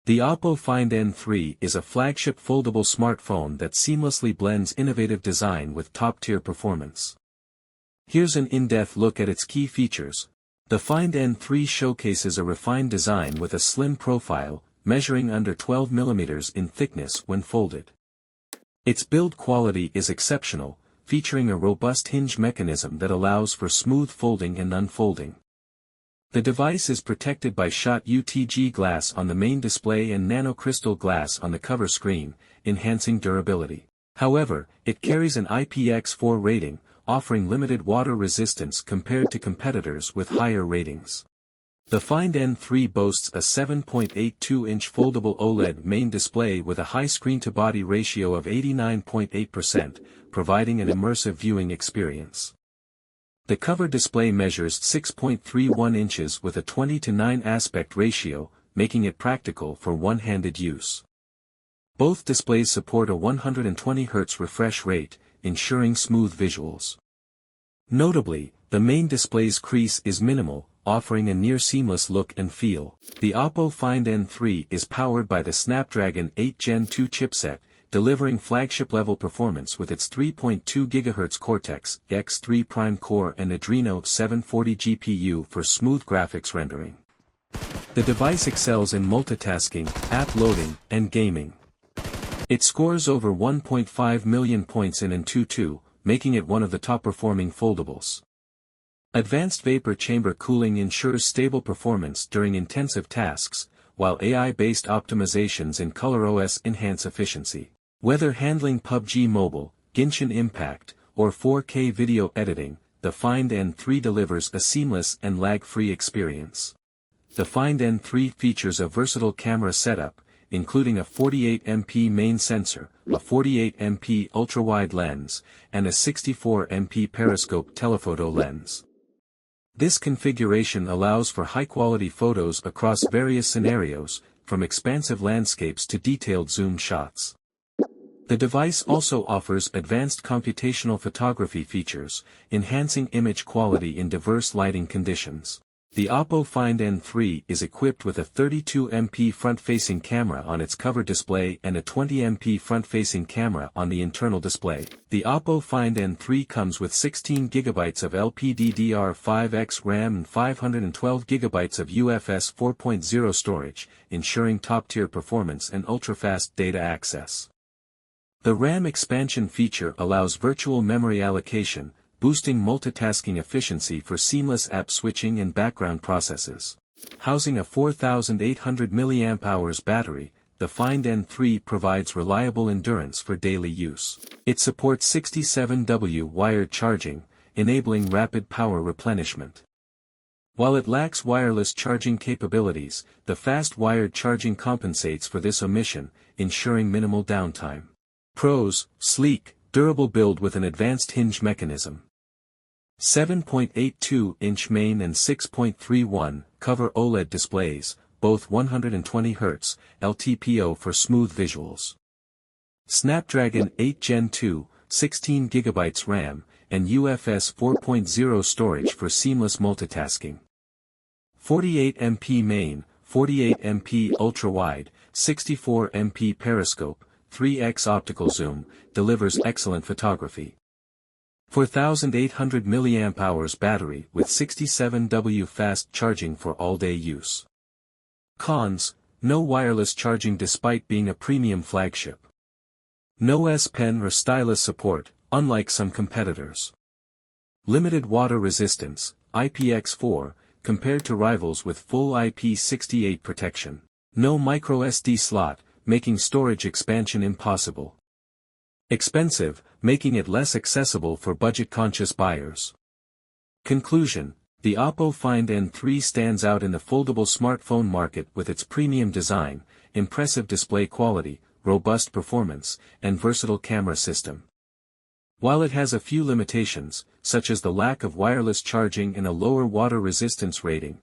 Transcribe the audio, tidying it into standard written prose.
The Oppo Find N3 is a flagship foldable smartphone that seamlessly blends innovative design with top-tier performance. Here's an in-depth look at its key features. The Find N3 showcases a refined design with a slim profile, measuring under 12 mm in thickness when folded. Its build quality is exceptional, featuring a robust hinge mechanism that allows for smooth folding and unfolding. The device is protected by shot UTG glass on the main display and nanocrystal glass on the cover screen, enhancing durability. However, it carries an IPX4 rating, offering limited water resistance compared to competitors with higher ratings. The Find N3 boasts a 7.82-inch foldable OLED main display with a high screen-to-body ratio of 89.8%, providing an immersive viewing experience. The cover display measures 6.31 inches with a 20:9 aspect ratio, making it practical for one-handed use. Both displays support a 120 Hz refresh rate, ensuring smooth visuals. Notably, the main display's crease is minimal, offering a near-seamless look and feel. The Oppo Find N3 is powered by the Snapdragon 8 Gen 2 chipset, delivering flagship-level performance with its 3.2 GHz Cortex-X3 Prime core and Adreno 740 GPU for smooth graphics rendering. The device excels in multitasking, app loading, and gaming. It scores over 1.5 million points in Antutu, making it one of the top-performing foldables. Advanced vapor chamber cooling ensures stable performance during intensive tasks, while AI-based optimizations in ColorOS enhance efficiency. Whether handling PUBG Mobile, Genshin Impact, or 4K video editing, the Find N3 delivers a seamless and lag-free experience. The Find N3 features a versatile camera setup, including a 48MP main sensor, a 48MP ultra-wide lens, and a 64MP periscope telephoto lens. This configuration allows for high-quality photos across various scenarios, from expansive landscapes to detailed zoom shots. The device also offers advanced computational photography features, enhancing image quality in diverse lighting conditions. The Oppo Find N3 is equipped with a 32MP front-facing camera on its cover display and a 20MP front-facing camera on the internal display. The Oppo Find N3 comes with 16GB of LPDDR5X RAM and 512GB of UFS 4.0 storage, ensuring top-tier performance and ultra-fast data access. The RAM expansion feature allows virtual memory allocation, boosting multitasking efficiency for seamless app switching and background processes. Housing a 4,800 mAh battery, the Find N3 provides reliable endurance for daily use. It supports 67W wired charging, enabling rapid power replenishment. While it lacks wireless charging capabilities, the fast wired charging compensates for this omission, ensuring minimal downtime. Pros: sleek, durable build with an advanced hinge mechanism. 7.82-inch main and 6.31 cover OLED displays, both 120 Hz, LTPO for smooth visuals. Snapdragon 8 Gen 2, 16GB RAM, and UFS 4.0 storage for seamless multitasking. 48MP main, 48MP ultra-wide, 64MP periscope, 3x optical zoom, delivers excellent photography. 4,800 mAh battery with 67W fast charging for all-day use. Cons: no wireless charging despite being a premium flagship. No S Pen or stylus support, unlike some competitors. Limited water resistance, IPX4, compared to rivals with full IP68 protection. No microSD slot, making storage expansion impossible. Expensive, making it less accessible for budget-conscious buyers. Conclusion: the Oppo Find N3 stands out in the foldable smartphone market with its premium design, impressive display quality, robust performance, and versatile camera system. While it has a few limitations, such as the lack of wireless charging and a lower water resistance rating,